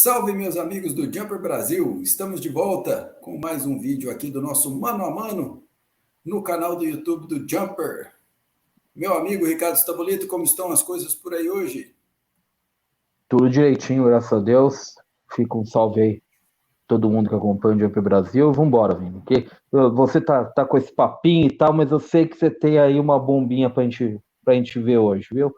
Salve, meus amigos do Jumper Brasil! Estamos de volta com mais um vídeo aqui do nosso Mano a Mano no canal do YouTube do Jumper. Meu amigo Ricardo Stabolito, como estão as coisas por aí hoje? Tudo direitinho, graças a Deus. Fica um salve aí, todo mundo que acompanha o Jump Brasil. Vambora, Vini. Porque você tá com esse papinho e tal, mas eu sei que você tem aí uma bombinha pra gente ver hoje, viu?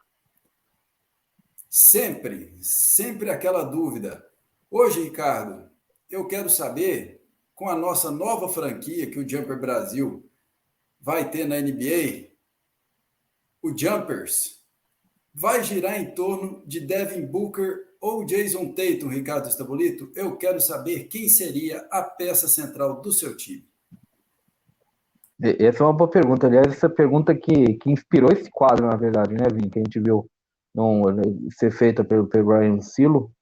Sempre aquela dúvida. Hoje, Ricardo, eu quero saber, com a nossa nova franquia que o Jumper Brasil vai ter na NBA, o Jumpers vai girar em torno de Devin Booker ou Jason Tatum, Ricardo Stabolito? Eu quero saber quem seria a peça central do seu time. Essa é uma boa pergunta. Aliás, essa pergunta que inspirou esse quadro, na verdade, né, Vini? Que a gente viu ser feita pelo Brian Silo,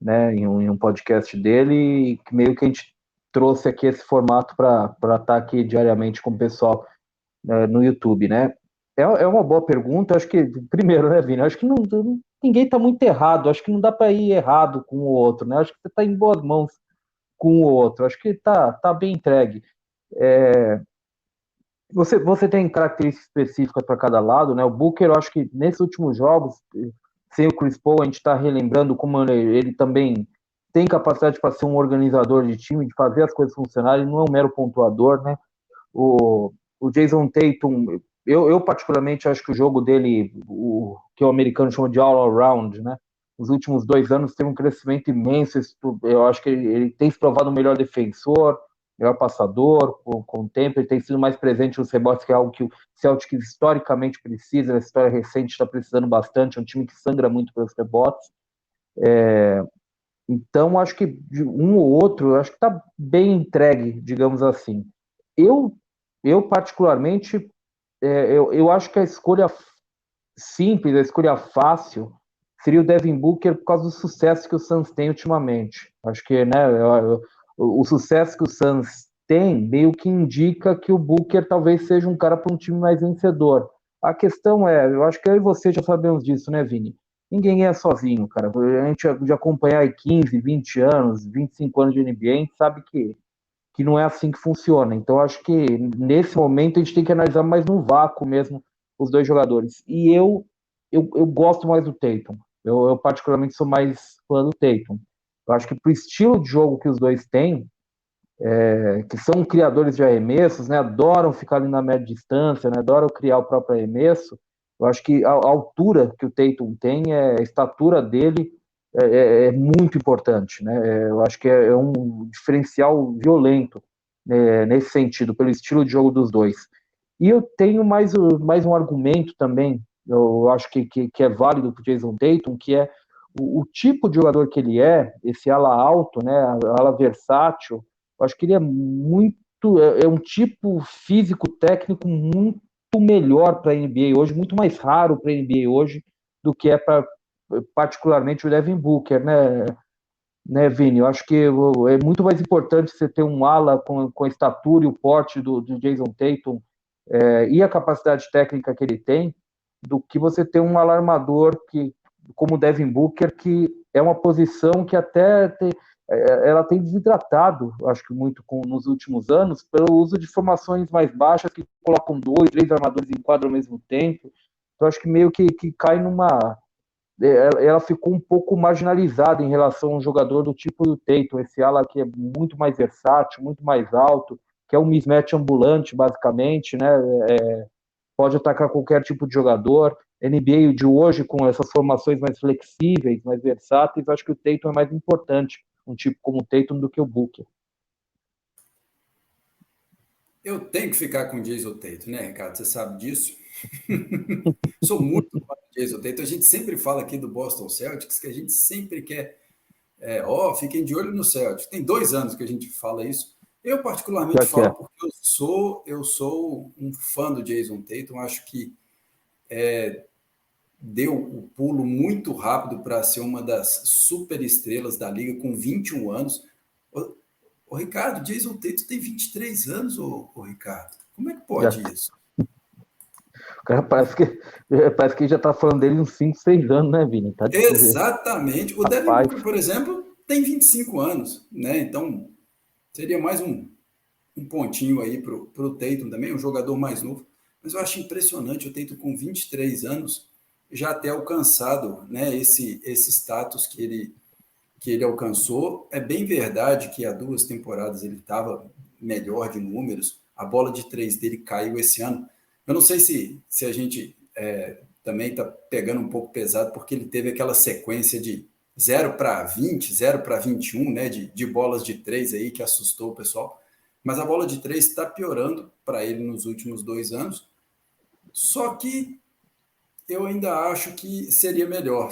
né, em um podcast dele, e que meio que a gente trouxe aqui esse formato para estar aqui diariamente com o pessoal no YouTube, né? É uma boa pergunta. Acho que, primeiro, né, Vini? Acho que ninguém está muito errado. Acho que não dá para ir errado com o outro, né? Acho que você está em boas mãos com o outro. Acho que tá bem entregue. Você tem características específicas para cada lado, né? O Booker, eu acho que nesses últimos jogos, sem o Chris Paul, a gente está relembrando como ele também tem capacidade para ser um organizador de time, de fazer as coisas funcionarem, não é um mero pontuador, né? O Jason Tatum, eu particularmente acho que o jogo dele, que o americano chama de all-around, né? Nos últimos 2 anos teve um crescimento imenso. Eu acho que ele tem se provado o melhor defensor, melhor passador, com o tempo. Ele tem sido mais presente nos rebotes, que é algo que o Celtic historicamente precisa. Na história recente está precisando bastante. É um time que sangra muito pelos rebotes. Então, acho que de um ou outro, acho que está bem entregue, digamos assim. Eu, eu particularmente, eu acho que a escolha simples, a escolha fácil, seria o Devin Booker por causa do sucesso que o Suns tem ultimamente. Acho que, né, o sucesso que o Suns tem meio que indica que o Booker talvez seja um cara para um time mais vencedor. A questão é, eu acho que eu e você já sabemos disso, né, Vini? Ninguém é sozinho, cara. A gente de acompanhar aí 15, 20 anos, 25 anos de NBA, a gente sabe que não é assim que funciona. Então, acho que nesse momento a gente tem que analisar mais no vácuo mesmo os dois jogadores. E eu gosto mais do Tatum. Eu particularmente sou mais fã do Tatum. Eu acho que pro estilo de jogo que os dois têm, que são criadores de arremessos, né, adoram ficar ali na média distância, né, adoram criar o próprio arremesso. Eu acho que a altura que o Tatum tem, a estatura dele é muito importante, né? Eu acho que é um diferencial violento, né, nesse sentido, pelo estilo de jogo dos dois. E eu tenho mais um argumento também, eu acho que é válido para o Jason Tatum, que é o tipo de jogador que ele esse ala alto, né, ala versátil. Eu acho que ele é um tipo físico técnico muito melhor para a NBA hoje, muito mais raro para a NBA hoje do que é para particularmente o Devin Booker, né, Vini? Eu acho que é muito mais importante você ter um ala com a estatura e o porte do Jason Tatum, e a capacidade técnica que ele tem, do que você ter um alarmador como o Devin Booker, que é uma posição que ela tem desidratado, acho que muito nos últimos anos, pelo uso de formações mais baixas que colocam 2, 3 armadores em quadro ao mesmo tempo. Então, acho que meio que cai ela ficou um pouco marginalizada em relação a um jogador do tipo do Tatum, esse ala que é muito mais versátil, muito mais alto, que é um mismatch ambulante, basicamente, né? Pode atacar qualquer tipo de jogador. NBA de hoje, com essas formações mais flexíveis, mais versáteis, acho que o Tatum é mais importante, um tipo como o Tatum, do que o Booker. Eu tenho que ficar com o Jason Tatum, né, Ricardo? Você sabe disso. Sou muito fã do Jason Tatum. A gente sempre fala aqui do Boston Celtics que a gente sempre quer, fiquem de olho no Celtics. Tem 2 anos que a gente fala isso. Eu particularmente Já que falo é. porque eu sou um fã do Jason Tatum. Acho que deu o pulo muito rápido para ser uma das super estrelas da liga com 21 anos. Ô Ricardo, Jason Tatum tem 23 anos, ô Ricardo. Como é que Já, pode isso? o cara parece que já tá falando dele uns 5, 6 anos, né, Vini? Exatamente. O Devin Rapaz, Booker, por exemplo, tem 25 anos, né? Então, seria mais um pontinho aí para o Tatum também, um jogador mais novo. Mas eu acho impressionante o Tatum com 23 anos já ter alcançado, né, esse status que ele alcançou. É bem verdade que há 2 temporadas ele estava melhor de números, a bola de 3 dele caiu esse ano. Eu não sei se a gente também está pegando um pouco pesado, porque ele teve aquela sequência de 0-20, 0-21, né, de bolas de 3 aí, que assustou o pessoal. Mas a bola de 3 está piorando para ele nos últimos 2 anos. Só que eu ainda acho que seria melhor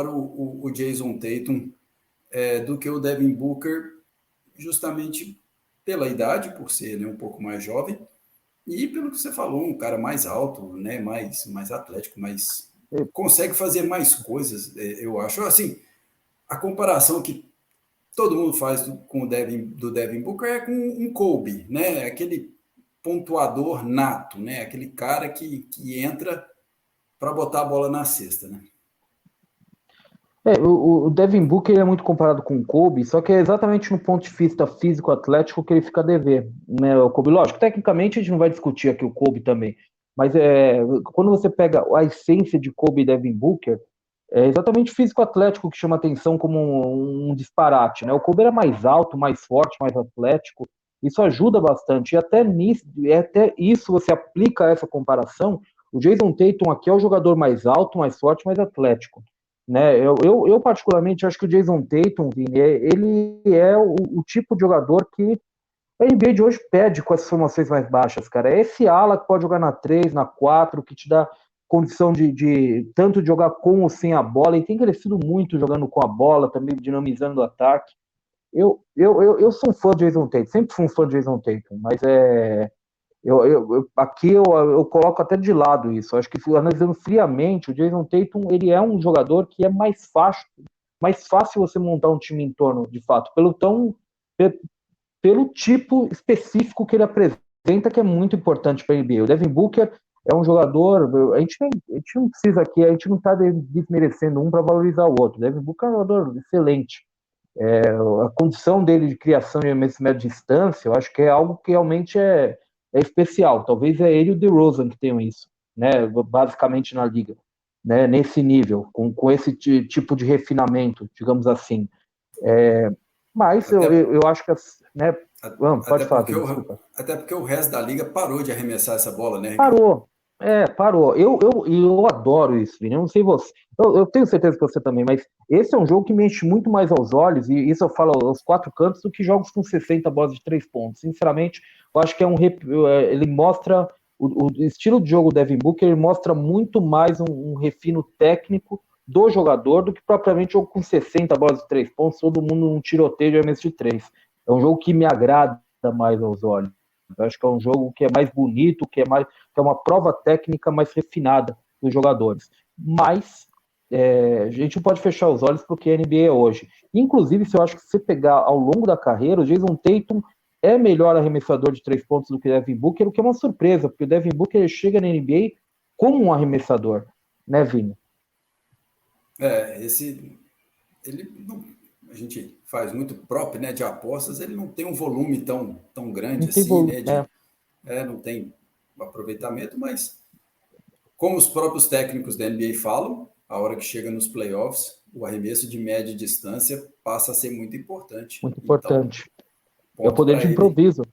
o Jason Tatum do que o Devin Booker, justamente pela idade, por ser, né, um pouco mais jovem, e pelo que você falou, um cara mais alto, né, mais atlético, mais consegue fazer mais coisas, eu acho. Assim, a comparação que todo mundo faz do Devin Booker é com um Kobe, né, aquele pontuador nato, né, aquele cara que entra para botar a bola na cesta, né? O Devin Booker é muito comparado com o Kobe, só que é exatamente no ponto de vista físico-atlético que ele fica a dever, né? O Kobe, lógico, tecnicamente a gente não vai discutir aqui o Kobe também, mas quando você pega a essência de Kobe e Devin Booker, é exatamente físico-atlético que chama atenção como um disparate, né? O Kobe era mais alto, mais forte, mais atlético, isso ajuda bastante, e até isso você aplica essa comparação, o Jason Tatum aqui é o jogador mais alto, mais forte, mais atlético. Né? Eu particularmente acho que o Jason Tatum, Vini, ele é o tipo de jogador que a NBA de hoje pede com essas formações mais baixas, cara. É esse ala que pode jogar na 3, na 4, que te dá condição de tanto de jogar com ou sem a bola, e tem crescido muito jogando com a bola, também dinamizando o ataque. Eu sou um fã de Jason Tatum, sempre fui um fã de Jason Tatum, mas aqui eu coloco até de lado isso. Acho que analisando friamente, o Jason Tatum ele é um jogador que é mais fácil você montar um time em torno, de fato, pelo tipo específico que ele apresenta, que é muito importante para a NBA. O Devin Booker é um jogador, a gente não precisa aqui, a gente não está desmerecendo um para valorizar o outro. O Devin Booker é um jogador excelente. A condição dele de criação de arremesso média distância, eu acho que é algo que realmente é especial. Talvez é ele e o DeRozan que tenham isso, né? Basicamente na liga, né? Nesse nível, com esse tipo de refinamento, digamos assim. Mas Até, eu acho que, né? Pode falar, Pedro, desculpa. até porque o resto da liga parou de arremessar essa bola, né, Ricardo? Parou. Parou. Eu adoro isso, Vini. Eu não sei você. Eu tenho certeza que você também, mas esse é um jogo que me enche muito mais aos olhos, e isso eu falo aos 4 cantos, do que jogos com 60 bolas de 3 pontos. Sinceramente, eu acho que ele mostra. O estilo de jogo do Devin Booker, ele mostra muito mais um refino técnico do jogador do que propriamente jogo com 60 bolas de 3 pontos, todo mundo num tiroteio de arremesso de 3. É um jogo que me agrada mais aos olhos. Eu acho que é um jogo que é mais bonito, que é uma prova técnica mais refinada dos jogadores. Mas a gente não pode fechar os olhos porque a NBA é hoje. Inclusive, se eu acho que se você pegar ao longo da carreira, o Jason Tatum é melhor arremessador de 3 pontos do que o Devin Booker, o que é uma surpresa, porque o Devin Booker chega na NBA como um arremessador, né, Vini? Ele não, a gente faz muito prop, né, de apostas, ele não tem um volume tão Não grande tem assim, volume. né, não tem aproveitamento, mas como os próprios técnicos da NBA falam, a hora que chega nos playoffs, o arremesso de média distância passa a ser muito importante. Muito Então, importante. É o ponto poder para de ele. improviso, né,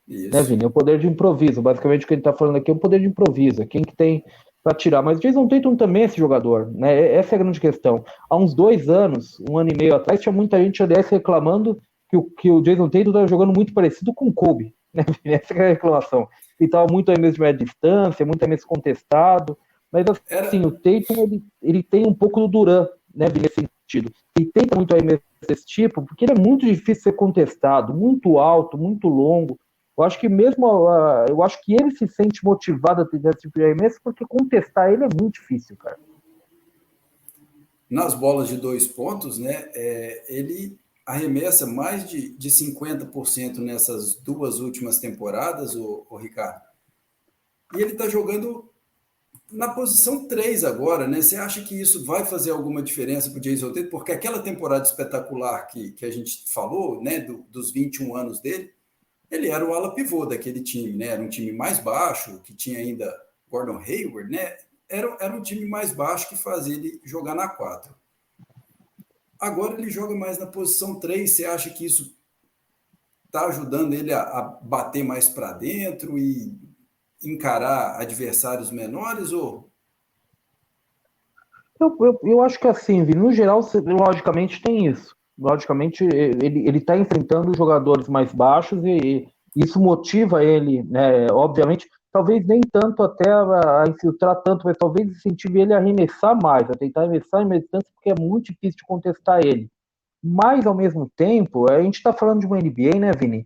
Isso. Vini? É o poder de improviso. Basicamente, o que a gente está falando aqui é o poder de improviso. É quem que tem para tirar. Mas o Jason Tatum também é esse jogador, né? Essa é a grande questão. Há uns 2 anos, um ano e meio atrás, tinha muita gente, aliás, reclamando que o Jason Tatum estava jogando muito parecido com o Kobe, né? Essa é a reclamação. Ele estava muito aí mesmo de média distância, muito aí mesmo contestado. Mas, assim, Era, o Tatum, ele tem um pouco do Durant, né, nesse sentido. Ele tenta muito aí mesmo desse tipo, porque ele é muito difícil de ser contestado, muito alto, muito longo. Eu acho que ele se sente motivado a ter esse tipo de arremesso, porque contestar ele é muito difícil, cara. nas bolas de 2 pontos, né, ele arremessa mais de 50% nessas 2 últimas temporadas, o Ricardo. E ele está jogando na posição 3 agora, né? Você acha que isso vai fazer alguma diferença para o Jason Tatum? Porque aquela temporada espetacular que a gente falou, né, dos 21 anos dele, ele era o ala pivô daquele time, né? Era um time mais baixo, que tinha ainda Gordon Hayward, né? Era um time mais baixo que fazia ele jogar na 4. Agora ele joga mais na posição 3. Você acha que isso está ajudando ele a bater mais para dentro e encarar adversários menores? Ou Eu acho que assim, Vini, no geral, logicamente tem isso. Logicamente, ele está enfrentando jogadores mais baixos e isso motiva ele, né? Obviamente, talvez nem tanto até a infiltrar tanto, mas talvez incentive ele a arremessar mais, a tentar arremessar em distância, porque é muito difícil de contestar ele. Mas, ao mesmo tempo, a gente está falando de uma NBA, né, Vini?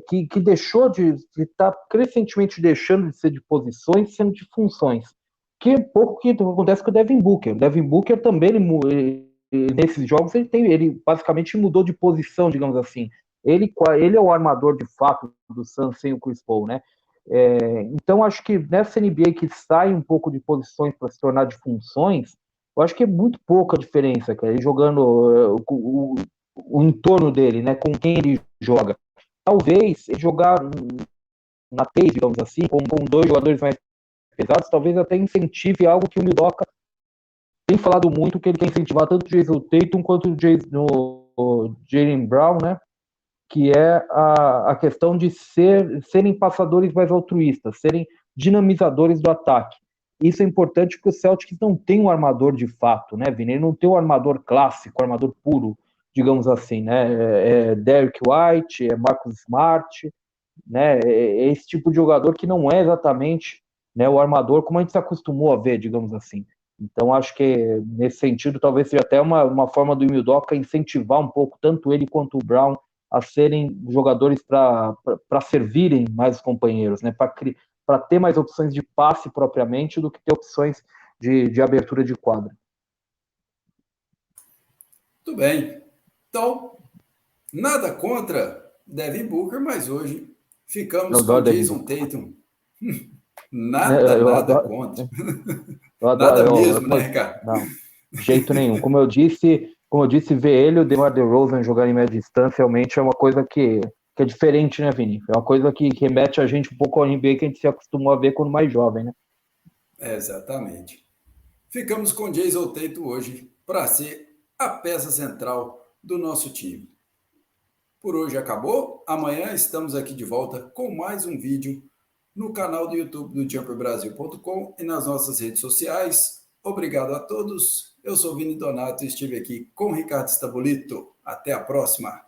Que deixou de estar crescentemente deixando de ser de posições, sendo de funções. Que é pouco que acontece com o Devin Booker. O Devin Booker também, nesses jogos, ele basicamente mudou de posição, digamos assim. Ele é o armador de fato do Suns sem o Chris Paul, né? Então, acho que nessa NBA que sai um pouco de posições para se tornar de funções, eu acho que é muito pouca diferença, cara. Ele jogando o entorno dele, né? Com quem ele joga. Talvez ele jogar na pace, digamos assim, com dois jogadores mais pesados, talvez até incentive algo que o Milwaukee tem falado muito, que ele quer incentivar tanto o Jason Tatum quanto o Jaylen Brown, né? Que é a questão de serem passadores mais altruístas, serem dinamizadores do ataque. Isso é importante porque o Celtics não tem um armador de fato, né, Vini? Ele não tem um armador clássico, um armador puro, digamos assim, né? Derrick White, Marcus Smart, né? Esse tipo de jogador que não é exatamente, né, o armador como a gente se acostumou a ver, digamos assim. Então, acho que nesse sentido, talvez seja até uma forma do Milwaukee incentivar um pouco tanto ele quanto o Brown a serem jogadores para servirem mais os companheiros, né? Para ter mais opções de passe propriamente do que ter opções de abertura de quadra. tudo bem. Então, nada contra Devin Booker, mas hoje Eu ficamos com adoro Devin Jason Booker. Tatum. Nada Eu contra. adoro, Nada mesmo, né, Ricardo? não, de jeito nenhum. Como eu disse, ver ele e o DeMar DeRozan jogar em média distância realmente é uma coisa que é diferente, né, Vini? É uma coisa que remete a gente um pouco ao NBA que a gente se acostumou a ver quando mais jovem, né? Exatamente. Ficamos com Jason Tatum hoje para ser a peça central do nosso time. Por hoje acabou. Amanhã estamos aqui de volta com mais um vídeo no canal do YouTube do jumperbrasil.com e nas nossas redes sociais. Obrigado a todos. Eu sou Vini Donato e estive aqui com Ricardo Stabolito. Até a próxima.